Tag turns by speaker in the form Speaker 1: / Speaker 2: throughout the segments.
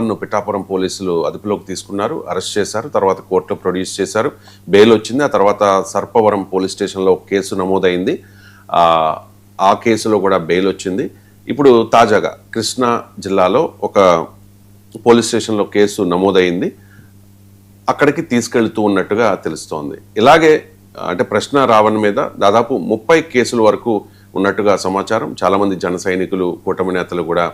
Speaker 1: ను పిఠాపురం పోలీసులు అదుపులోకి తీసుకున్నారు, అరెస్ట్ చేశారు. తర్వాత కోర్టులో ప్రొడ్యూస్ చేశారు, బెయిల్ వచ్చింది. ఆ తర్వాత సర్పవరం పోలీస్ స్టేషన్లో కేసు నమోదైంది. ఆ కేసులో కూడా బెయిల్ వచ్చింది. ఇప్పుడు తాజాగా కృష్ణా జిల్లాలో ఒక పోలీస్ స్టేషన్లో కేసు నమోదైంది, అక్కడికి తీసుకెళ్తూ ఉన్నట్టుగా తెలుస్తోంది. ఇలాగే అంటే ప్రశ్న రావణ్ మీద దాదాపు 30 కేసుల వరకు ఉన్నట్టుగా సమాచారం. చాలామంది జన సైనికులు, కూటమి నేతలు కూడా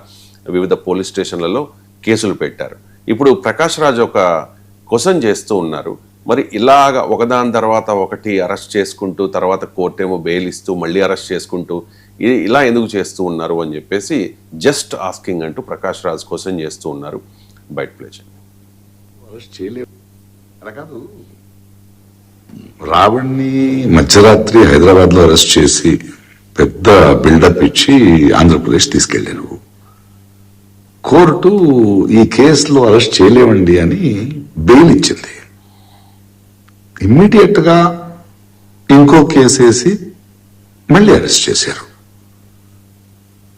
Speaker 1: వివిధ పోలీస్ స్టేషన్లలో కేసులు పెట్టారు. ఇప్పుడు ప్రకాష్ రాజ్ ఒక క్వశ్చన్ చేస్తూ ఉన్నారు, మరి ఇలాగ ఒకదాని తర్వాత ఒకటి అరెస్ట్ చేసుకుంటూ తర్వాత కోర్టేమో బెయిల్ ఇస్తూ మళ్ళీ అరెస్ట్ చేసుకుంటూ ఇలా ఎందుకు చేస్తూ ఉన్నారు అని చెప్పేసి జస్ట్ ఆస్కింగ్ అంటూ ప్రకాష్ రాజ్ క్వశ్చన్ చేస్తూ ఉన్నారు. బయట ప్లే చేయండి.
Speaker 2: రావణ్ణి మధ్యరాత్రి హైదరాబాద్ లో అరెస్ట్ చేసి పెద్ద బిల్డప్ ఇచ్చి ఆంధ్రప్రదేశ్ తీసుకెళ్ళాను. కోర్టు ఈ కేసులో అరెస్ట్ చేయలేవండి అని బెయిల్ ఇచ్చింది. ఇమ్మీడియట్ గా ఇంకో కేసు వేసి మళ్ళీ అరెస్ట్ చేశారు.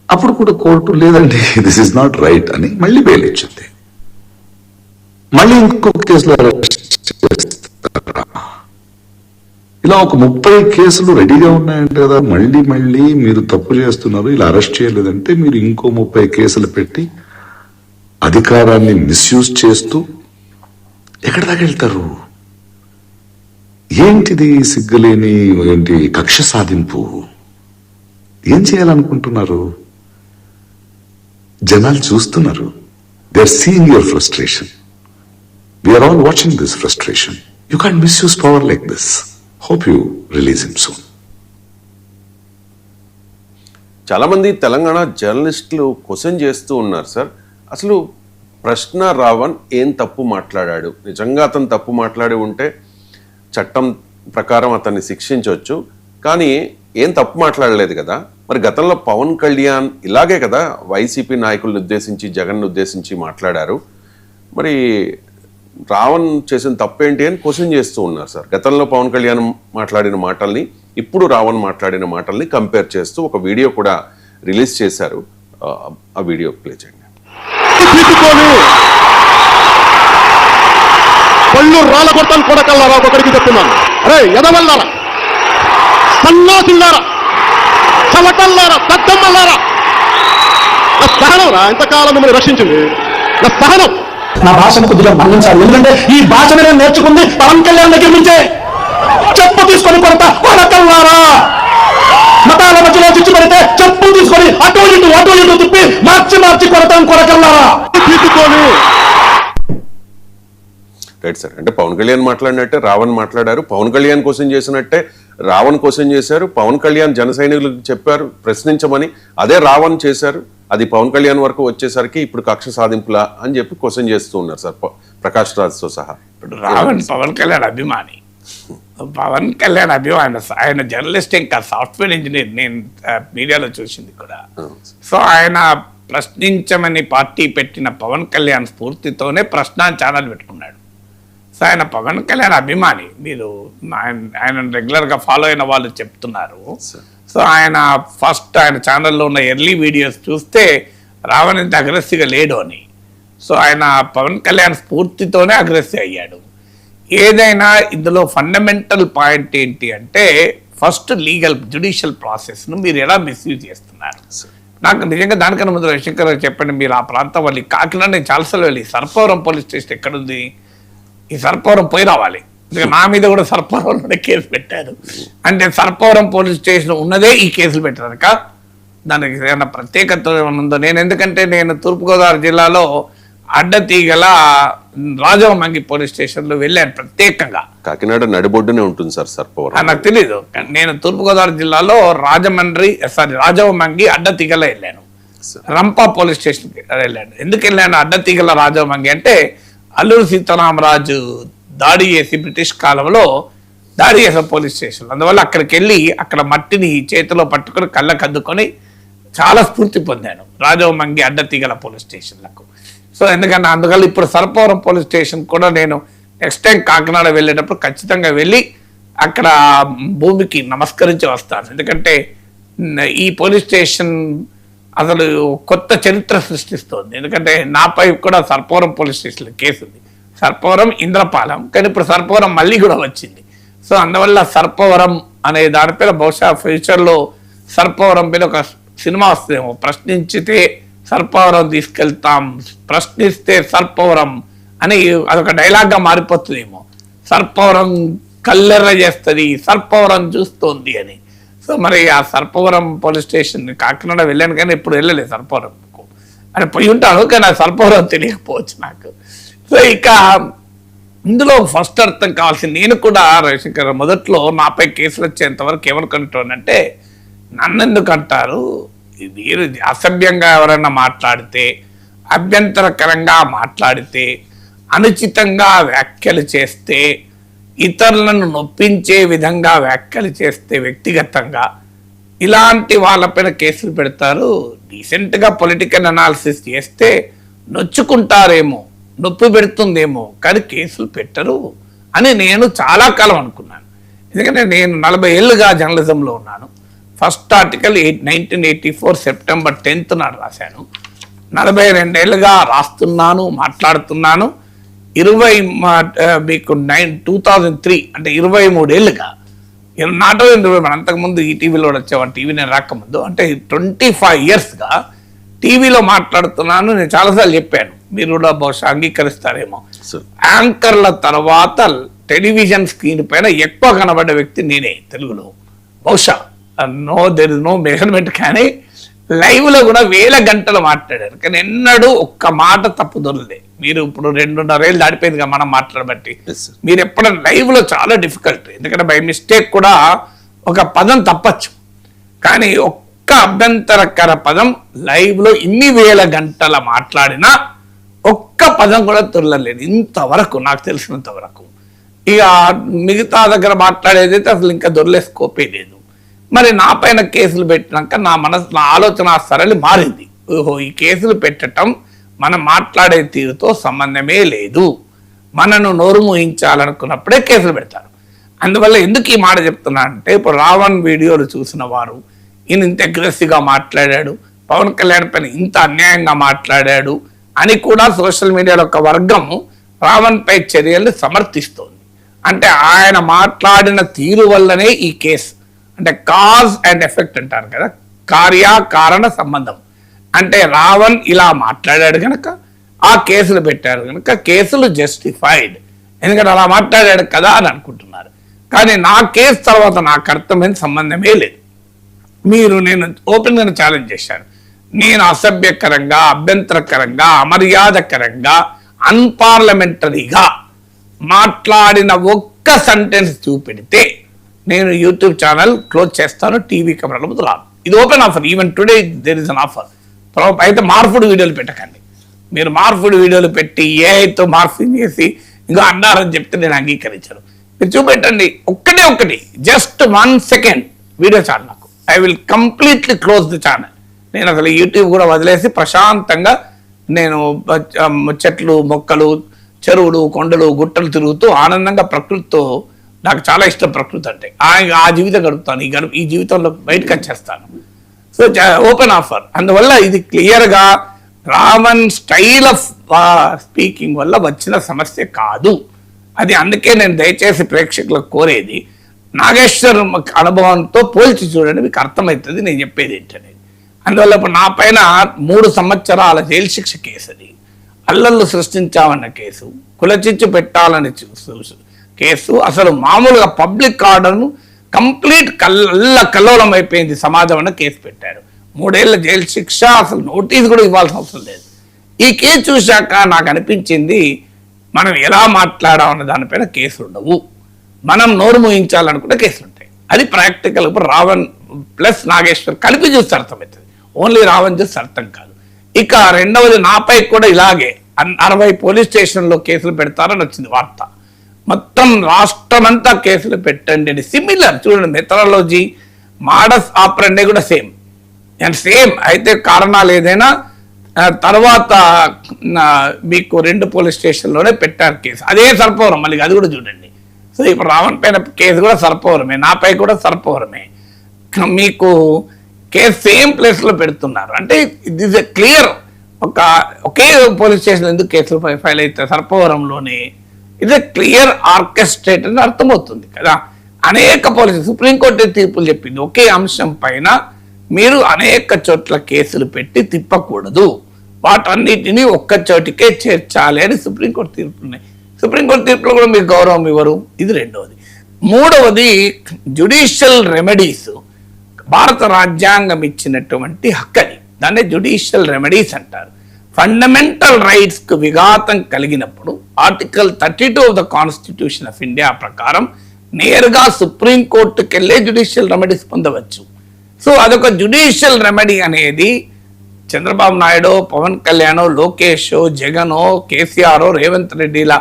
Speaker 2: అప్పుడు కూడా కోర్టు లేదండి దిస్ ఇస్ నాట్ రైట్ అని మళ్ళీ బెయిల్ ఇచ్చింది. మళ్ళీ ఇంకో కేసులో అరెస్ట్ చేస్తారా? ఇలా ఒక 30 కేసులు రెడీగా ఉన్నాయంట కదా. మళ్ళీ మీరు తప్పు చేస్తున్నారు, ఇలా అరెస్ట్ చేయలేదంటే మీరు ఇంకో 30 కేసులు పెట్టి అధికారాన్ని మిస్యూజ్ చేస్తూ ఎక్కడి దాకా వెళ్తారు? ఏంటిది సిగ్గులేని ఏంటి కక్ష సాధింపు? ఏం చేయాలనుకుంటున్నారు? జనాలు చూస్తున్నారు. They are seeing your frustration. We're all watching this frustration. You can't misuse power like this. Hope you release him soon.
Speaker 1: చాలా మంది తెలంగాణ జర్నలిస్టులు క్వశ్చన్ చేస్తూ ఉన్నారు, సార్ అసలు ప్రశ్న రావణ్ ఏం తప్పు మాట్లాడాడు? నిజంగా అతను తప్పు మాట్లాడి ఉంటే చట్టం ప్రకారం అతన్ని శిక్షించవచ్చు, కానీ ఏం తప్పు మాట్లాడలేదు కదా. మరి గతంలో పవన్ కళ్యాణ్ ఇలాగే కదా వైసీపీ నాయకులను ఉద్దేశించి, జగన్ను ఉద్దేశించి మాట్లాడారు. మరి రావణ్ చేసిన తప్పేంటి అని క్వశ్చన్ చేస్తూ ఉన్నారు సార్. గతంలో పవన్ కళ్యాణ్ మాట్లాడిన మాటల్ని, ఇప్పుడు రావణ్ మాట్లాడిన మాటల్ని కంపేర్ చేస్తూ ఒక వీడియో కూడా రిలీజ్ చేశారు. ఆ వీడియో ప్లే చేయండి.
Speaker 3: పళ్ళు రాళ్ళ కొడతాను కొడకల్లారా, ఒకడికి చెప్తున్నాను. అరే ఎదవల్లారా, సన్నాసిల్లారా, చలకల్లారా, దద్దమ్మల్లారా, నా సహనం రా ఇంతకాలం మిమ్మల్ని రక్షించింది నా సహనం.
Speaker 4: నా భాషను కొద్దిగా మన్నించాలి, ఎందుకంటే ఈ భాషను నేను నేర్చుకుంది పవన్ కళ్యాణ్ దగ్గర నుంచే. చెప్పు తీసుకొని కొడతా కొడకల్లారా, మతాల మధ్యలో చిచ్చు పెడితే చెప్పు తీసుకొని అటు ఇటు తిప్పి మార్చి కొడతాం కొడకల్లారా.
Speaker 3: తీసుకొని
Speaker 1: రైట్ సార్. అంటే పవన్ కళ్యాణ్ మాట్లాడినట్టే రావణ్ మాట్లాడారు, పవన్ కళ్యాణ్ క్వశ్చన్ చేసినట్టే రావణ్ క్వశ్చన్ చేశారు. పవన్ కళ్యాణ్ జన సైనికులకు చెప్పారు ప్రశ్నించమని, అదే రావణ్ చేశారు. అది పవన్ కళ్యాణ్ వరకు వచ్చేసరికి ఇప్పుడు కక్ష సాధింపులా అని చెప్పి క్వశ్చన్ చేస్తూ ఉన్నారు సార్ ప్రకాష్ రాజ్తో సహా.
Speaker 5: ఇప్పుడు రావణ్ పవన్ కళ్యాణ్ అభిమాని, పవన్ కళ్యాణ్ అభిమాని, ఆయన జర్నలిస్ట్ ఇంకా సాఫ్ట్వేర్ ఇంజనీర్, నేను మీడియాలో చూసింది కూడా. సో ఆయన ప్రశ్నించమని పార్టీ పెట్టిన పవన్ కళ్యాణ్ స్ఫూర్తితోనే ప్రశ్న ఛానల్ పెట్టుకున్నాడు. సో ఆయన పవన్ కళ్యాణ్ అభిమాని, మీరు ఆయన రెగ్యులర్గా ఫాలో అయిన వాళ్ళు చెప్తున్నారు. సో ఆయన ఫస్ట్ ఆయన ఛానల్లో ఉన్న ఎర్లీ వీడియోస్ చూస్తే రావణ్ ఇంత అగ్రెసివ్గా లేడు అని. సో ఆయన పవన్ కళ్యాణ్ స్ఫూర్తితోనే అగ్రెసివ్ అయ్యాడు. ఏదైనా ఇందులో ఫండమెంటల్ పాయింట్ ఏంటి అంటే ఫస్ట్ లీగల్ జ్యుడిషియల్ ప్రాసెస్ను మీరు ఎలా మిస్యూజ్ చేస్తున్నారు. నాకు నిజంగా దానికన్నా ముందు రవిశంకర్ చెప్పండి, మీరు ఆ ప్రాంతం వాళ్ళు కాకినాడ నేను చాలాసార్లు వెళ్ళి సర్పవరం పోలీస్ స్టేషన్ ఎక్కడుంది, ఈ సర్పవరం పోయి రావాలి. నా మీద కూడా సర్పవరంలోనే కేసు పెట్టారు. అంటే సర్పవరం పోలీస్ స్టేషన్ ఉన్నదే ఈ కేసులు పెట్టారక దానికి ఏమైనా ప్రత్యేకత ఉందో. ఎందుకంటే నేను తూర్పుగోదావరి జిల్లాలో అడ్డతీగల రాజవమంగి పోలీస్ స్టేషన్లో వెళ్ళాను ప్రత్యేకంగా.
Speaker 1: కాకినాడ నడిబొడ్డునే ఉంటుంది సార్ సర్పవరం.
Speaker 5: నాకు తెలీదు. నేను తూర్పుగోదావరి జిల్లాలో రాజవమంగి అడ్డతీగల వెళ్ళాను. రంపా పోలీస్ స్టేషన్కి వెళ్ళాను. ఎందుకు వెళ్ళాను అడ్డతీగల రాజవమంగి అంటే అల్లూరు సీతారామరాజు దాడి చేసి బ్రిటిష్ కాలంలో దాడి చేసిన పోలీస్ స్టేషన్. అందువల్ల అక్కడికి వెళ్ళి అక్కడ మట్టిని చేతిలో పట్టుకొని కళ్ళకు అద్దుకొని చాలా స్ఫూర్తి పొందాను రాజవమంగి అడ్డతీగల పోలీస్ స్టేషన్లకు. సో ఎందుకంటే అందువల్ల ఇప్పుడు సర్పవరం పోలీస్ స్టేషన్ కూడా నేను నెక్స్ట్ టైం కాకినాడ వెళ్ళేటప్పుడు ఖచ్చితంగా వెళ్ళి అక్కడ భూమికి నమస్కరించి వస్తాను. ఎందుకంటే ఈ పోలీస్ స్టేషన్ అసలు కొత్త చరిత్ర సృష్టిస్తోంది. ఎందుకంటే నాపై కూడా సర్పవరం పోలీస్ స్టేషన్లో కేసు ఉంది. సర్పవరం ఇంద్రపాలెం, కానీ ఇప్పుడు సర్పవరం మళ్ళీ కూడా వచ్చింది. సో అందువల్ల సర్పవరం అనే దానిపైన బహుశా ఫ్యూచర్లో సర్పవరం మీద ఒక సినిమా వస్తుందేమో. ప్రశ్నించితే సర్పవరం తీసుకెళ్తాం, ప్రశ్నిస్తే సర్పవరం అని అదొక డైలాగ్గా మారిపోతుందేమో. సర్పవరం కల్లెర్ర చేస్తుంది, సర్పవరం చూస్తోంది అని. సో మరి ఆ సర్పవరం పోలీస్ స్టేషన్ కాకినాడ వెళ్ళాను, కానీ ఎప్పుడు వెళ్ళలేదు సర్పవరంకు. అని పోయి ఉంటాను, కానీ ఆ సర్పవరం తెలియకపోవచ్చు నాకు. సో ఇక ఇందులో ఫస్ట్ అర్థం కావాల్సింది, నేను కూడా రవిశంకర్ మొదట్లో నాపై కేసులు వచ్చేంత వరకు ఏమనుకుంటానంటే, నన్ను ఎందుకు అంటారు, మీరు అసభ్యంగా ఎవరైనా మాట్లాడితే, అభ్యంతరకరంగా మాట్లాడితే, అనుచితంగా వ్యాఖ్యలు చేస్తే, ఇతరులను నొప్పించే విధంగా వ్యాఖ్యలు చేస్తే వ్యక్తిగతంగా ఇలాంటి వాళ్ళపైన కేసులు పెడతారు. డీసెంట్గా పొలిటికల్ అనాలిసిస్ చేస్తే నొచ్చుకుంటారేమో, నొప్పి పెడుతుందేమో, కానీ కేసులు పెట్టరు అని నేను చాలా కాలం అనుకున్నాను. ఎందుకంటే నేను 40 ఏళ్ళుగా జర్నలిజంలో ఉన్నాను. ఫస్ట్ ఆర్టికల్ 1984 సెప్టెంబర్ 10th నాడు రాశాను. 42 ఏళ్ళుగా రాస్తున్నాను, మాట్లాడుతున్నాను. 2003 అంటే 23 ఏళ్ళుగా, నాట్ మన అంతకుముందు ఈ టీవీలో వచ్చేవాడు, టీవీ నేను రాకముందు, అంటే 25 yearsగా టీవీలో మాట్లాడుతున్నాను. నేను చాలాసార్లు చెప్పాను, మీరు కూడా బహుశా అంగీకరిస్తారేమో. యాంకర్ల తర్వాత టెలివిజన్ స్క్రీన్ పైన ఎక్కువ కనబడ్డ వ్యక్తి నేనే తెలుగులో. బహుశా దెర్ ఇస్ నో మెజర్మెంట్, కానీ లైవ్లో కూడా 1000 గంటలు మాట్లాడారు, కానీ ఎన్నడూ ఒక్క మాట తప్పు దొరలే. మీరు ఇప్పుడు 2.5 ఏళ్ళు దాడిపోయిందిగా మనం మాట్లాడబట్టి. మీరు ఎప్పుడైనా లైవ్లో చాలా డిఫికల్ట్, ఎందుకంటే బై మిస్టేక్ కూడా ఒక పదం తప్పచ్చు, కానీ ఒక్క అభ్యంతరకర పదం లైవ్లో ఇన్ని 1000 గంటల మాట్లాడినా ఒక్క పదం కూడా దొరలేదు ఇంతవరకు, నాకు తెలిసినంత వరకు. ఇక మిగతా దగ్గర మాట్లాడేదైతే అసలు ఇంకా దొరలే స్కోపే లేదు. మరి నా పైన కేసులు పెట్టినాక నా ఆలోచన సరళి మారింది. ఓహో, ఈ కేసులు పెట్టడం మనం మాట్లాడే తీరుతో సంబంధమే లేదు, మనను నోరు మూయించాలనుకున్నప్పుడే కేసులు పెడతారు. అందువల్ల ఎందుకు ఈ మాట చెప్తున్నా అంటే, ఇప్పుడు రావణ్ వీడియోలు చూసిన వారు, ఈయన ఇంత అగ్రెసివ్గా మాట్లాడాడు, పవన్ కళ్యాణ్ పైన ఇంత అన్యాయంగా మాట్లాడాడు అని కూడా సోషల్ మీడియాలో ఒక వర్గం రావణ్ పై చర్యల్ని సమర్థిస్తోంది. అంటే ఆయన మాట్లాడిన తీరు వల్లనే ఈ కేసు, అంటే కాజ్ అండ్ ఎఫెక్ట్ అంటారు కదా, కార్యకారణ సంబంధం. అంటే రావణ్ ఇలా మాట్లాడాడు కనుక ఆ కేసులు పెట్టారు కనుక కేసులు జస్టిఫైడ్, ఎందుకంటే అలా మాట్లాడాడు కదా అని అనుకుంటున్నారు. కానీ నా కేసు తర్వాత నాకు అర్థమైన సంబంధమే లేదు. నేను ఓపెన్గా ఛాలెంజ్ చేశాను, నేను అసభ్యకరంగా, అభ్యంతరకరంగా, అమర్యాదకరంగా, అన్పార్లమెంటరీగా మాట్లాడిన ఒక్క సెంటెన్స్ చూపెడితే నేను యూట్యూబ్ ఛానల్ క్లోజ్ చేస్తాను, టీవీ కెమెరాల ముందు రాను. ఇది open offer, even today there is an offer. అయితే మార్పుడు వీడియోలు పెట్టకండి. మీరు మార్పుడు వీడియోలు పెట్టి ఏఐతో మార్ఫింగ్ చేసి ఇంకా అన్నారని చెప్తే నేను అంగీకరించను. మీరు చూపెట్టండి, ఒక్కటి జస్ట్ 1 second వీడియో చాలు నాకు. I will completely close the channel. నేను అసలు యూట్యూబ్ కూడా వదిలేసి ప్రశాంతంగా నేను చెట్లు, మొక్కలు, చెరువులు, కొండలు, గుట్టలు తిరుగుతూ ఆనందంగా ప్రకృతితో, నాకు చాలా ఇష్టం ప్రకృతి అంటే, ఆ జీవితం గడుపుతాను. ఈ జీవితంలో బయటకు వచ్చేస్తాను. So open offer. అందువల్ల ఇది క్లియర్గా రావణ్ స్టైల్ ఆఫ్ స్పీకింగ్ వల్ల వచ్చిన సమస్య కాదు అది. అందుకే నేను దయచేసి ప్రేక్షకులకు కోరేది, నాగేశ్వర్ అనుభవంతో పోల్చి చూడండి, మీకు అర్థమవుతుంది నేను చెప్పేది ఏంటనేది. అందువల్ల ఇప్పుడు నా పైన 3 సంవత్సరాల జైలు శిక్ష కేసు, అది అల్లర్లు సృష్టించామన్న కేసు, కులచిచ్చు పెట్టాలని కేసు, అసలు మామూలుగా పబ్లిక్ ఆర్డర్ను కంప్లీట్ కల్లోలం అయిపోయింది సమాజం అన్న కేసు పెట్టారు. 3 ఏళ్ల జైలు శిక్ష, అసలు నోటీస్ కూడా ఇవ్వాల్సిన అవసరం లేదు. ఈ కేసు చూశాక నాకు అనిపించింది, మనం ఎలా మాట్లాడామన్న దానిపైన కేసులు ఉండవు, మనం నోరు మూయించాలనుకుంటే కేసులు ఉంటాయి. అది ప్రాక్టికల్. ఇప్పుడు రావణ్ ప్లస్ నాగేశ్వర్ కలిపి చూస్తే అర్థమవుతుంది, ఓన్లీ రావణ్ చూస్తే అర్థం కాదు. ఇక రెండవది, నాపై కూడా ఇలాగే 60 పోలీస్ స్టేషన్లో కేసులు పెడతారని వచ్చింది వార్త. మొత్తం రాష్ట్రమంతా కేసులు పెట్టండి అని. సిమిలర్ చూడండి, మెథడాలజీ, మాడస్ ఆపరండి కూడా సేమ్ అండ్ సేమ్. అయితే కారణాలు ఏదైనా తర్వాత మీకు 2 పోలీస్ స్టేషన్లోనే పెట్టారు కేసు. అదే సర్పవరం, మళ్ళీ అది కూడా చూడండి. సో ఇప్పుడు రావణ్ పైన కేసు కూడా సర్పవరమే, నాపై కూడా సర్పవరమే. మీకు కేసు సేమ్ ప్లేస్లో పెడుతున్నారు. అంటే ఇది is a clear okay police station ఎందుకు కేసులు ఫైల్ అయితే సర్పవరంలోనే ఇది క్లియర్ ఆర్కెస్ట్రేట్ అని అర్థమవుతుంది కదా. అనేక సుప్రీంకోర్టు తీర్పులు చెప్పింది ఒకే అంశం పైన మీరు అనేక చోట్ల కేసులు పెట్టి తిప్పకూడదు, వాటన్నిటినీ ఒక్క చోటికే చేర్చాలి అని సుప్రీంకోర్టు తీర్పులు ఉన్నాయి. సుప్రీంకోర్టు తీర్పులో కూడా మీకు గౌరవం ఇవ్వరు. ఇది రెండవది. మూడవది జ్యుడిషియల్ రెమెడీస్. భారత రాజ్యాంగం ఇచ్చినటువంటి హక్కని దాన్ని జ్యుడిషియల్ రెమెడీస్ అంటారు. ఫండమెంటల్ రైట్స్ కు విఘాతం కలిగినప్పుడు article 32 of the constitution of India ప్రకారం నేరుగా సుప్రీంకోర్టుకి వెళ్ళే జ్యుడిషియల్ రెమెడీస్ పొందవచ్చు. సో అదొక జ్యుడిషియల్ రెమెడీ అనేది చంద్రబాబు నాయుడు, పవన్ కళ్యాణ్, లోకేష్, జగన్, కేసీఆర్, రేవంత్ రెడ్డిల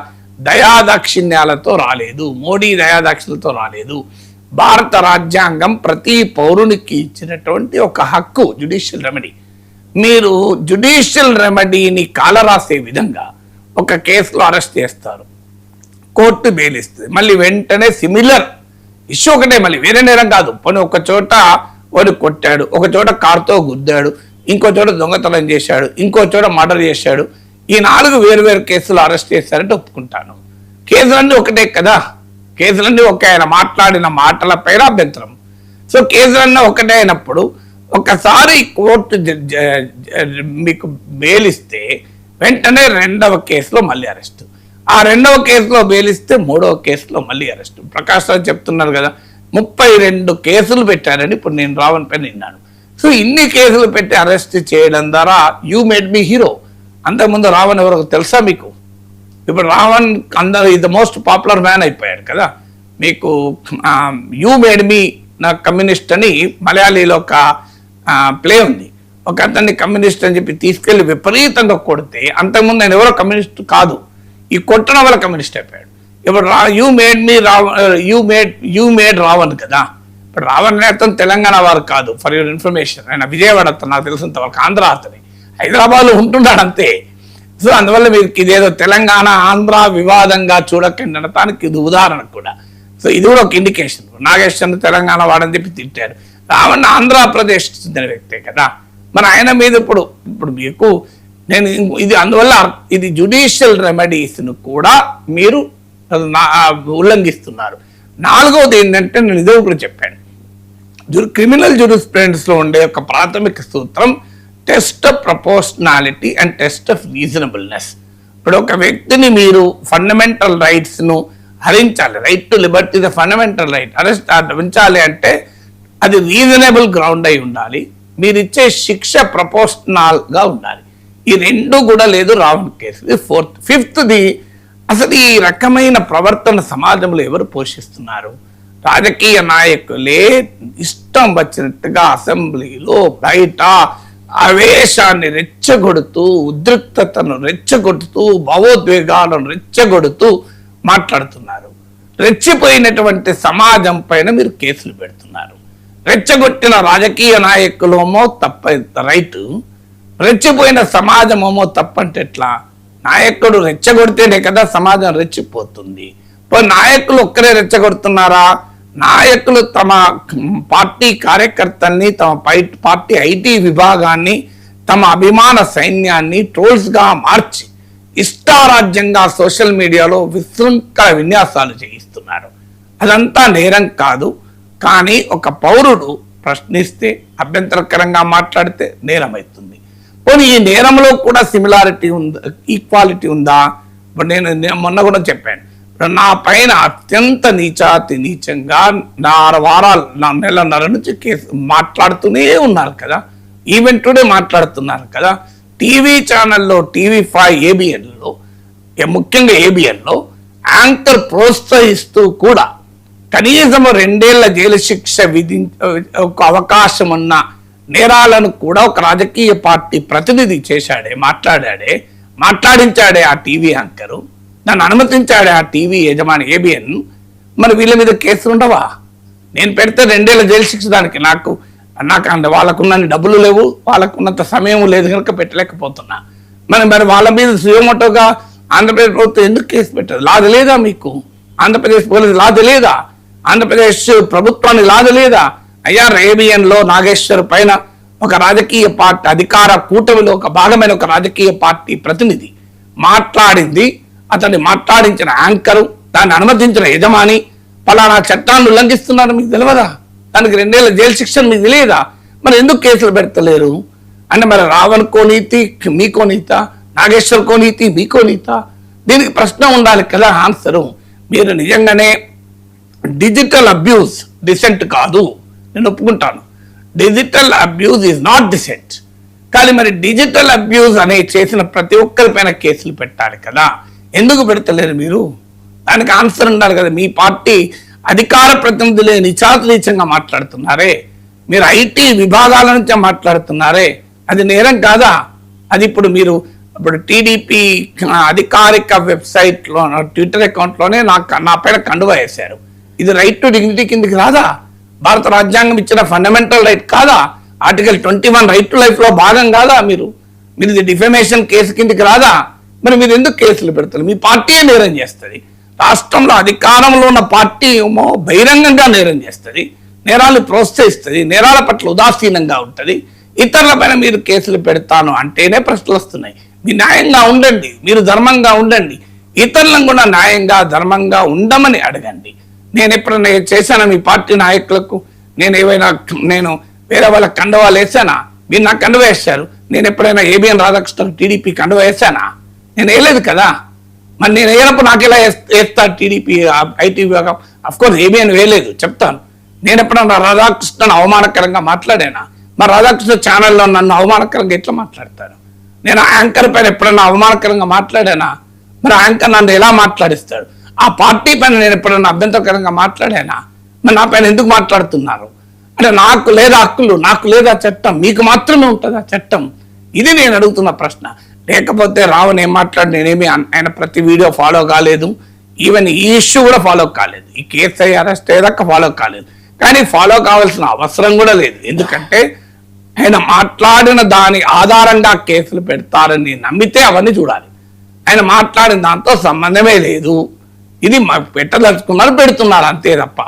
Speaker 5: దయాదాక్షిణ్యాలతో రాలేదు, మోడీ దయాదాక్షిణ్యాలతో రాలేదు. భారత రాజ్యాంగం ప్రతి పౌరునికి ఇచ్చినటువంటి ఒక హక్కు జ్యుడిషియల్ రెమెడీ. మీరు జ్యుడిషియల్ రెమెడీని కాలరాసే విధంగా ఒక కేసులో అరెస్ట్ చేస్తారు, కోర్టు బెయిల్ ఇస్తుంది, మళ్ళీ వెంటనే సిమిలర్ ఇష్యూ ఒకటే, మళ్ళీ వేరే నేరం కాదు. పోనీ ఒక చోట వాడు కొట్టాడు, ఒక చోట కారుతో గుద్దాడు, ఇంకో చోట దొంగతనం చేశాడు, ఇంకో చోట మర్డర్ చేశాడు. ఈ 4 వేరు కేసులు అరెస్ట్ చేశారంటే ఒప్పుకుంటాను. కేసులన్నీ ఒకటే కదా, కేసులన్నీ ఒకే. ఆయన మాట్లాడిన మాటల పైన అభ్యంతరం. సో కేసులన్నీ ఒకటే అయినప్పుడు ఒకసారి కోర్టు మీకు బెయిల్ ఇస్తే వెంటనే 2వ కేసులో మళ్ళీ అరెస్ట్, ఆ 2వ కేసులో బెయిల్ ఇస్తే 3వ కేసులో మళ్ళీ అరెస్ట్. ప్రకాష్ రావు చెప్తున్నారు కదా 32 కేసులు పెట్టారని ఇప్పుడు నేను రావణ్ పైన విన్నాను. సో ఇన్ని కేసులు పెట్టి అరెస్ట్ చేయడం ద్వారా యూ మేడ్ మీ హీరో. అంతకుముందు రావణ్ ఎవరో తెలుసా మీకు? ఇప్పుడు రావణ్ అందరూ ఇది మోస్ట్ పాపులర్ మ్యాన్ అయిపోయాడు కదా. మీకు యూ మేడ్ మీ నా కమ్యూనిస్ట్ అని మలయాళీలో ఒక ప్లే ఉంది. ఒక అతన్ని కమ్యూనిస్ట్ అని చెప్పి తీసుకెళ్లి విపరీతంగా కొడితే అంతకుముందు ఆయన ఎవరో కమ్యూనిస్ట్ కాదు, ఈ కొట్టడం వల్ల కమ్యూనిస్ట్ అయిపోయాడు. ఇప్పుడు you made me you made Ravan కదా. ఇప్పుడు రావణ్ అతను తెలంగాణ వారు కాదు, ఫర్ యువర్ ఇన్ఫర్మేషన్. ఆయన విజయవాడ అతను, నాకు తెలిసినంత వరకు ఆంధ్ర అతని, హైదరాబాద్లో ఉంటున్నాడు అంతే. సో అందువల్ల మీరు ఇదేదో తెలంగాణ ఆంధ్ర వివాదంగా చూడకండి అనటానికి ఇది ఉదాహరణ కూడా. సో ఇది కూడా ఒక ఇండికేషన్. నాగేశ్వర్ తెలంగాణ వాడని చెప్పి తిట్టారు, రావణ్ ఆంధ్రప్రదేశ్ చెందిన వ్యక్తే కదా. మరి ఆయన మీద ఇప్పుడు మీకు నేను ఇది అందువల్ల ఇది జ్యుడిషియల్ రెమెడీస్ను కూడా మీరు ఉల్లంఘిస్తున్నారు. 4వది ఏంటంటే నేను ఇదే కూడా చెప్పాను, క్రిమినల్ జూరిస్ప్రుడెన్స్లో ఉండే ఒక ప్రాథమిక సూత్రం test of proportionality and test of reasonableness. ఇప్పుడు ఒక వ్యక్తిని మీరు ఫండమెంటల్ రైట్స్ను హరించాలి, right to liberty the fundamental right హరించాలి అంటే అది రీజనబుల్ గ్రౌండ్ అయి ఉండాలి, మీరు ఇచ్చే శిక్ష ప్రపోర్షనల్గా ఉండాలి. ఈ 2 కూడా లేదు రావణ్ కేసు. ఇది 4th. 5th అసలు ఈ రకమైన ప్రవర్తన సమాజంలో ఎవరు పోషిస్తున్నారు? రాజకీయ నాయకులే ఇష్టం వచ్చినట్టుగా అసెంబ్లీలో బయట ఆవేశాన్ని రెచ్చగొడుతూ, ఉద్రిక్తతను రెచ్చగొడుతూ, భావోద్వేగాలను రెచ్చగొడుతూ మాట్లాడుతున్నారు. రెచ్చిపోయినటువంటి సమాజం పైన మీరు కేసులు పెడుతున్నారు. రెచ్చగొట్టిన రాజకీయ నాయకులేమో తప్ప రైటు, రెచ్చిపోయిన సమాజమేమో తప్పంటే ఎట్లా? నాయకుడు రెచ్చగొడితేనే కదా సమాజం రెచ్చిపోతుంది. నాయకులు ఒక్కరే రెచ్చగొడుతున్నారా? నాయకులు తమ పార్టీ కార్యకర్తల్ని, తమ పార్టీ ఐటీ విభాగాన్ని, తమ అభిమాన సైన్యాన్ని ట్రోల్స్గా మార్చి ఇష్టారాజ్యంగా సోషల్ మీడియాలో విశృంఖల విన్యాసాలు చేయిస్తున్నారు. అదంతా నేరం కాదు, కానీ ఒక పౌరుడు ప్రశ్నిస్తే, అభ్యంతరకరంగా మాట్లాడితే నేరం అవుతుంది. పోనీ ఈ నేరంలో కూడా సిమిలారిటీ ఉందా, ఈక్వాలిటీ ఉందా? ఇప్పుడు నేను మొన్న కూడా చెప్పాను, నా పైన అత్యంత నీచాతి నీచంగా 6 వారాలు, 4 నెలన్నర నుంచి కేసు మాట్లాడుతూనే ఉన్నారు కదా. ఈవెన్ టుడే మాట్లాడుతున్నారు కదా. టీవీ ఛానల్లో TV5 ABNలో, ముఖ్యంగా ABNలో యాంకర్ ప్రోత్సహిస్తూ కూడా కనీసం 2 ఏళ్ల జైలు శిక్ష ఒక అవకాశం ఉన్న నేరాలను కూడా ఒక రాజకీయ పార్టీ ప్రతినిధి చేశాడే, మాట్లాడించాడే ఆ టీవీ యాంకరు, నన్ను అనుమతించాడే ఆ టీవీ యజమాని ABN. మరి వీళ్ళ మీద కేసులు ఉండవా? నేను పెడితే 2 ఏళ్ల జైలు శిక్ష దానికి నాకు వాళ్ళకున్న డబ్బులు లేవు, వాళ్ళకున్నంత సమయం లేదు కనుక పెట్టలేకపోతున్నా. మరి వాళ్ళ మీద సుయోమోటోగా ఆంధ్రప్రదేశ్ ప్రభుత్వం ఎందుకు కేసు పెట్టదు? లా తెలియదా మీకు? ఆంధ్రప్రదేశ్ పోలీసు లా తెలియదా? ఆంధ్రప్రదేశ్ ప్రభుత్వాన్ని లా తెలియదా? అయ్యా రేబియన్లో నాగేశ్వర్ పైన ఒక రాజకీయ పార్టీ అధికార కూటమిలో ఒక భాగమైన ఒక రాజకీయ పార్టీ ప్రతినిధి మాట్లాడింది, అతన్ని మాట్లాడించిన యాంకరు, దాన్ని అనుమతించిన యజమాని పలానా చట్టాన్ని ఉల్లంఘిస్తున్నారు మీకు తెలియదా? దానికి 2 ఏళ్ల జైలు శిక్షణ మీకు తెలియదా? మరి ఎందుకు కేసులు పెడతలేరు అంటే మరి రావణ్ కోనీతి మీకో నీత, నాగేశ్వర్ కోనీతి మీకో నీత? దీనికి ప్రశ్న ఉండాలి కదా, ఆన్సరు. మీరు నిజంగానే డిజిటల్ అబ్యూస్ డిసెంట్ కాదు, నేను ఒప్పుకుంటాను. Digital abuse is not decent. కానీ మరి డిజిటల్ అబ్యూస్ అనే చేసిన ప్రతి ఒక్కరిపైన కేసులు పెట్టాలి కదా, ఎందుకు పెడతలేరు మీరు? దానికి ఆన్సర్ ఉండాలి కదా. మీ పార్టీ అధికార ప్రతినిధులే నీచంగా మాట్లాడుతున్నారే, మీరు ఐటీ విభాగాల నుంచే మాట్లాడుతున్నారే, అది నేరం కాదా? అది ఇప్పుడు టీడీపీ అధికారిక వెబ్సైట్లో ట్విట్టర్ అకౌంట్లోనే నా పైన కండువా వేశారు. ఇది రైట్ టు డిగ్నిటీ కిందికి రాదా? భారత రాజ్యాంగం ఇచ్చిన ఫండమెంటల్ రైట్ కాదా? ఆర్టికల్ 21 రైట్ టు లైఫ్ లో భాగం కాదా? మీరు ఇది డిఫమేషన్ కేసు కిందికి రాదా? మరి మీరు ఎందుకు కేసులు పెడతారు? మీ పార్టీయే నేరం చేస్తుంది. రాష్ట్రంలో అధికారంలో ఉన్న పార్టీ ఏమో బహిరంగంగా నేరం చేస్తుంది, నేరాలు ప్రోత్సహిస్తుంది, నేరాల పట్ల ఉదాసీనంగా ఉంటుంది. ఇతరుల పైన మీరు కేసులు పెడతాను అంటేనే ప్రశ్నలు వస్తున్నాయి. మీరు న్యాయంగా ఉండండి, మీరు ధర్మంగా ఉండండి, ఇతరులను కూడా న్యాయంగా ధర్మంగా ఉండమని అడగండి. నేను ఎప్పుడైనా చేశానా మీ పార్టీ నాయకులకు? నేను వేరే వాళ్ళకి కండువాలు వేసానా? మీరు నాకు కండువ వేశారు. నేను ఎప్పుడైనా ఏబిఎన్ రాధాకృష్ణ టీడీపీ కండువ వేసానా? నేను వేయలేదు కదా. మరి నేను వేయనప్పుడు నాకు ఎలా వేస్తా టీడీపీ ఐటీ విభాగం? అఫ్కోర్స్ ఏబిఎన్ వేయలేదు, చెప్తాను. నేను ఎప్పుడన్నా రాధాకృష్ణను అవమానకరంగా మాట్లాడానా? మరి రాధాకృష్ణ ఛానల్లో నన్ను అవమానకరంగా ఎట్లా మాట్లాడతారు? నేను యాంకర్ పైన ఎప్పుడన్నా అవమానకరంగా మాట్లాడానా? మరి యాంకర్ నన్ను ఎలా మాట్లాడిస్తాడు? ఆ పార్టీ పైన నేను ఎప్పుడన్నా అభ్యంతరకరంగా మాట్లాడానా? మరి నా పైన ఎందుకు మాట్లాడుతున్నారు? అంటే నాకు లేదా హక్కులు, నాకు లేదా చట్టం, మీకు మాత్రమే ఉంటుందా చట్టం? ఇది నేను అడుగుతున్న ప్రశ్న. లేకపోతే రావణ్ ఏం మాట్లాడి నేనేమి ఆయన ప్రతి వీడియో ఫాలో కాలేదు, ఈవెన్ ఈ ఇష్యూ కూడా ఫాలో కాలేదు, ఈ కేసు అరెస్ట్ అయ్యేదాకా ఫాలో కాలేదు. కానీ ఫాలో కావాల్సిన అవసరం కూడా లేదు, ఎందుకంటే ఆయన మాట్లాడిన దాని ఆధారంగా కేసులు పెడతారని నమ్మితే అవన్నీ చూడాలి. ఆయన మాట్లాడిన దాంతో సంబంధమే లేదు, ఇది పెట్టదలుచుకున్నారు, పెడుతున్నారు అంతే తప్ప.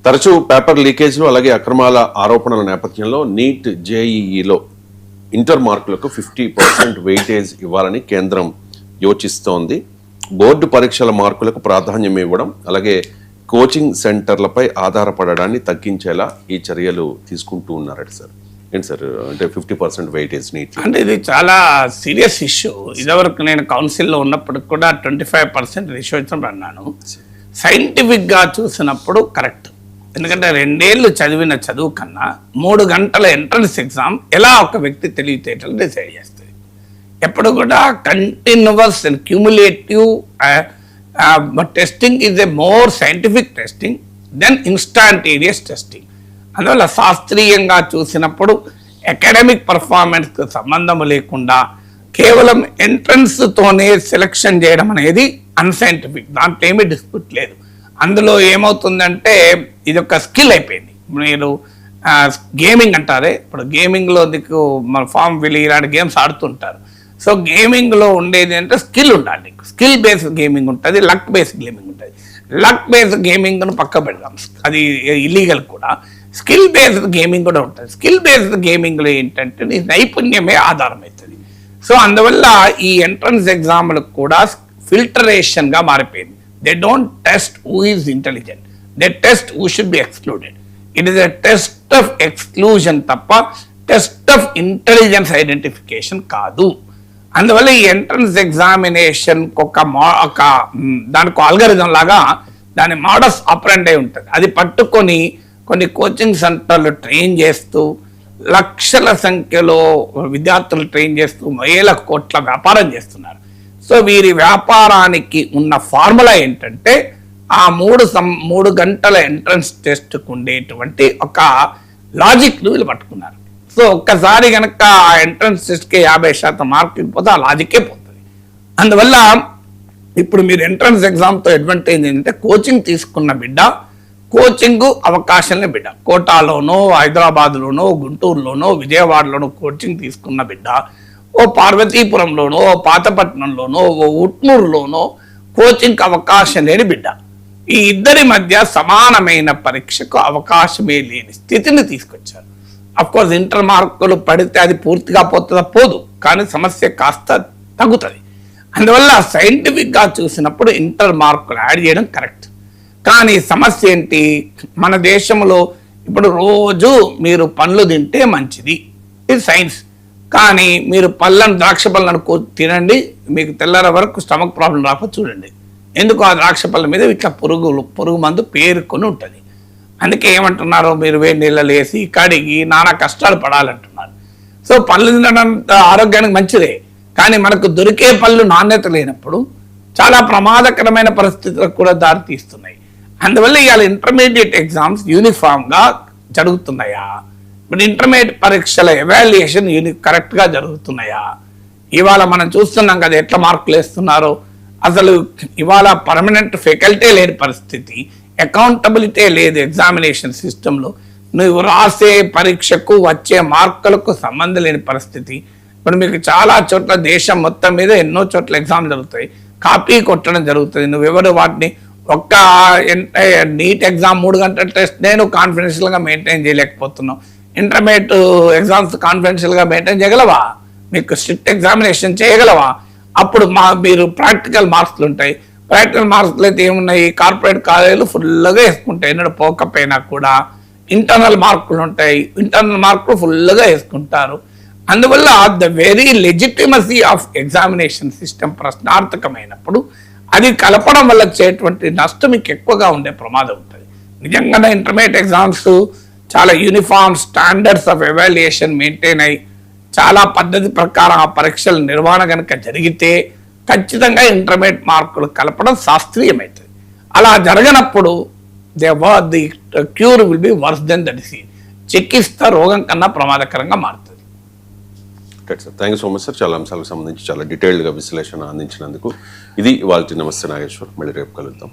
Speaker 1: తరచూ పేపర్ లీకేజ్లు అలాగే అక్రమాల ఆరోపణల నేపథ్యంలో నీట్ జేఈఈలో ఇంటర్ మార్కులకు 50% వెయిటేజ్ ఇవ్వాలని కేంద్రం యోచిస్తోంది. బోర్డు పరీక్షల మార్కులకు ప్రాధాన్యం ఇవ్వడం అలాగే కోచింగ్ సెంటర్లపై ఆధారపడడాన్ని తగ్గించేలా ఈ చర్యలు తీసుకుంటూ ఉన్నారట సార్. ఏంటి సార్ అంటే 50% వెయిటేజ్ నీట్
Speaker 5: అంటే ఇది చాలా సీరియస్ ఇష్యూ. ఇదివరకు నేను కౌన్సిల్లో ఉన్నప్పుడు కూడా 25% రిషోచం అన్నాను. సైంటిఫిక్గా చూసినప్పుడు కరెక్ట్. ఎందుకంటే 2 ఏళ్ళు చదివిన చదువు కన్నా 3 గంటల ఎంట్రన్స్ ఎగ్జామ్ ఎలా ఒక వ్యక్తి తెలివితేటలు డిసైడ్ చేస్తుంది. ఎప్పుడు కూడా continuous and cumulative testing is a more scientific testing than instantaneous testing. అందువల్ల శాస్త్రీయంగా చూసినప్పుడు అకాడమిక్ పర్ఫార్మెన్స్కి సంబంధం లేకుండా కేవలం ఎంట్రన్స్తోనే సెలెక్షన్ చేయడం అనేది అన్సైంటిఫిక్, దాంట్లో ఏమీ డిస్ప్యూట్ లేదు. అందులో ఏమవుతుందంటే ఇది ఒక స్కిల్ అయిపోయింది. మీరు గేమింగ్ అంటారే, ఇప్పుడు గేమింగ్లో దిక్కు మన ఫామ్ విల్ ఇలాంటి గేమ్స్ ఆడుతుంటారు. సో గేమింగ్లో ఉండేది అంటే స్కిల్ ఉండాలి. స్కిల్ బేస్డ్ గేమింగ్ ఉంటుంది, లక్ బేస్డ్ గేమింగ్ ఉంటుంది. లక్ బేస్డ్ గేమింగ్ను పక్క పెడదాం, అది ఇల్లీగల్ కూడా. స్కిల్ బేస్డ్ గేమింగ్ కూడా ఉంటుంది. స్కిల్ బేస్డ్ గేమింగ్లో ఏంటంటే నీ నైపుణ్యమే ఆధారం అవుతుంది. సో అందువల్ల ఈ ఎంట్రన్స్ ఎగ్జామ్లకు కూడా ఫిల్టరేషన్గా మారిపోయింది. They don't test who is intelligent. They test who should be excluded. It is a test of exclusion తప్ప టెస్ట్ ఆఫ్ ఇంటెలిజెన్స్ ఐడెంటిఫికేషన్ కాదు. అందువల్ల ఈ ఎంట్రన్స్ ఎగ్జామినేషన్ దానికి ఆల్గరిథం లాగా దాని మోడస్ ఆపరెండి ఉంటుంది. అది పట్టుకొని కొన్ని కోచింగ్ సెంటర్లు ట్రైన్ చేస్తూ లక్షల సంఖ్యలో విద్యార్థులు ట్రైన్ చేస్తూ వేల కోట్ల వ్యాపారం చేస్తున్నారు. సో వీరి వ్యాపారానికి ఉన్న ఫార్ములా ఏంటంటే ఆ 3 గంటల ఎంట్రన్స్ టెస్ట్కు ఉండేటువంటి ఒక లాజిక్ను వీళ్ళు పట్టుకున్నారు. సో ఒక్కసారి కనుక ఆ ఎంట్రన్స్ టెస్ట్కి 50% మార్కులు పోతే ఆ లాజికే పోతుంది. అందువల్ల ఇప్పుడు మీరు ఎంట్రన్స్ ఎగ్జామ్తో అడ్వాంటేజ్ ఏంటంటే కోచింగ్ తీసుకున్న బిడ్డ కోచింగ్ అవకాశాలనే బిడ్డ కోటాలోనో హైదరాబాద్లోనో గుంటూరులోనో విజయవాడలోనో కోచింగ్ తీసుకున్న బిడ్డ ఓ పార్వతీపురంలోనో ఓ పాతపట్నంలోనో ఓ ఉట్నూరులోనో కోచింగ్ అవకాశం లేని బిడ్డ ఈ ఇద్దరి మధ్య సమానమైన పరీక్షకు అవకాశమే లేని స్థితిని తీసుకొచ్చారు. కోర్స్ ఇంటర్ మార్కులు పడితే అది పూర్తిగా పోతుందా? పోదు, కానీ సమస్య కాస్త తగ్గుతుంది. అందువల్ల సైంటిఫిక్గా చూసినప్పుడు ఇంటర్ మార్కులు యాడ్ చేయడం కరెక్ట్. కానీ సమస్య ఏంటి? మన దేశంలో ఇప్పుడు రోజు మీరు పండ్లు తింటే మంచిది, ఇది సైన్స్. కానీ మీరు ద్రాక్ష పళ్ళను తినండి, మీకు తెల్లర వరకు స్టమక్ ప్రాబ్లం రాకపోతే చూడండి. ఎందుకు? ఆ ద్రాక్ష పళ్ళ మీద ఇట్లా పురుగు మందు పేరుకొని ఉంటుంది. అందుకే ఏమంటున్నారు, మీరు వేడి నీళ్ళలో వేసి కడిగి నానా కష్టాలు పడాలంటున్నారు. సో పళ్ళు తినడం ఆరోగ్యానికి మంచిదే, కానీ మనకు దొరికే పళ్ళు నాణ్యత లేనప్పుడు చాలా ప్రమాదకరమైన పరిస్థితులకు కూడా దారితీస్తున్నాయి. అందువల్ల ఇవాళ ఇంటర్మీడియట్ ఎగ్జామ్స్ యూనిఫామ్గా జరుగుతున్నాయా? ఇప్పుడు ఇంటర్మీడియట్ పరీక్షల ఎవాల్యుయేషన్ కరెక్ట్గా జరుగుతున్నాయా? ఇవాళ మనం చూస్తున్నాం కదా ఎట్లా మార్కులు వేస్తున్నారో. అసలు ఇవాళ పర్మనెంట్ ఫ్యాకల్టీ లేని పరిస్థితి, అకౌంటబిలిటీ లేదు ఎగ్జామినేషన్ సిస్టంలో. నువ్వు రాసే పరీక్షకు వచ్చే మార్కులకు సంబంధం లేని పరిస్థితి. ఇప్పుడు మీకు చాలా చోట్ల దేశం మొత్తం మీద ఎన్నో చోట్ల ఎగ్జామ్ జరుగుతాయి, కాపీ కొట్టడం జరుగుతుంది. నువ్వెవరు వాటిని ఒక్క నీట్ ఎగ్జామ్ 3 గంటల టెస్ట్ నేను కాన్ఫిడెన్షియల్గా మెయింటైన్ చేయలేకపోతున్నావు. ఇంటర్మీడియట్ ఎగ్జామ్స్ కాన్ఫిడెన్షియల్గా మెయింటైన్ చేయగలవా? మీకు స్ట్రిక్ట్ ఎగ్జామినేషన్ చేయగలవా? అప్పుడు మీరు ప్రాక్టికల్ మార్క్స్లు ఉంటాయి. ప్రాక్టికల్ మార్క్స్లు అయితే ఏమున్నాయి? కార్పొరేట్ కాలేజీలు ఫుల్గా వేసుకుంటాయి, ఎన్నడూ పోకపోయినా కూడా. ఇంటర్నల్ మార్కులు ఉంటాయి, ఇంటర్నల్ మార్కులు ఫుల్గా వేసుకుంటారు. అందువల్ల the very legitimacy of examination system ప్రశ్నార్థకమైనప్పుడు అది కలపడం వల్ల వచ్చేటువంటి నష్టం మీకు ఎక్కువగా ఉండే ప్రమాదం ఉంటుంది. నిజంగానే ఇంటర్మీడియట్ ఎగ్జామ్స్ చాలా uniform standards of evaluation maintain అయ్యి చాలా పద్ధతి ప్రకారం ఆ పరీక్షల నిర్వహణ కనుక జరిగితే ఖచ్చితంగా ఇంటర్మీడియట్ మార్కులు కలపడం శాస్త్రీయమవుతుంది. అలా జరగనప్పుడు the cure will be worse than the disease. చికిత్స రోగం కన్నా ప్రమాదకరంగా మారుతుంది.
Speaker 1: Right sir, thank you so much sir. చాలా అంశాలకు సంబంధించి చాలా డీటెయిల్డ్గా విశ్లేషణ అందించినందుకు. ఇది వాళ్ళ నమస్తే నాగేశ్వర్. మళ్ళీ రేపు కలుద్దాం.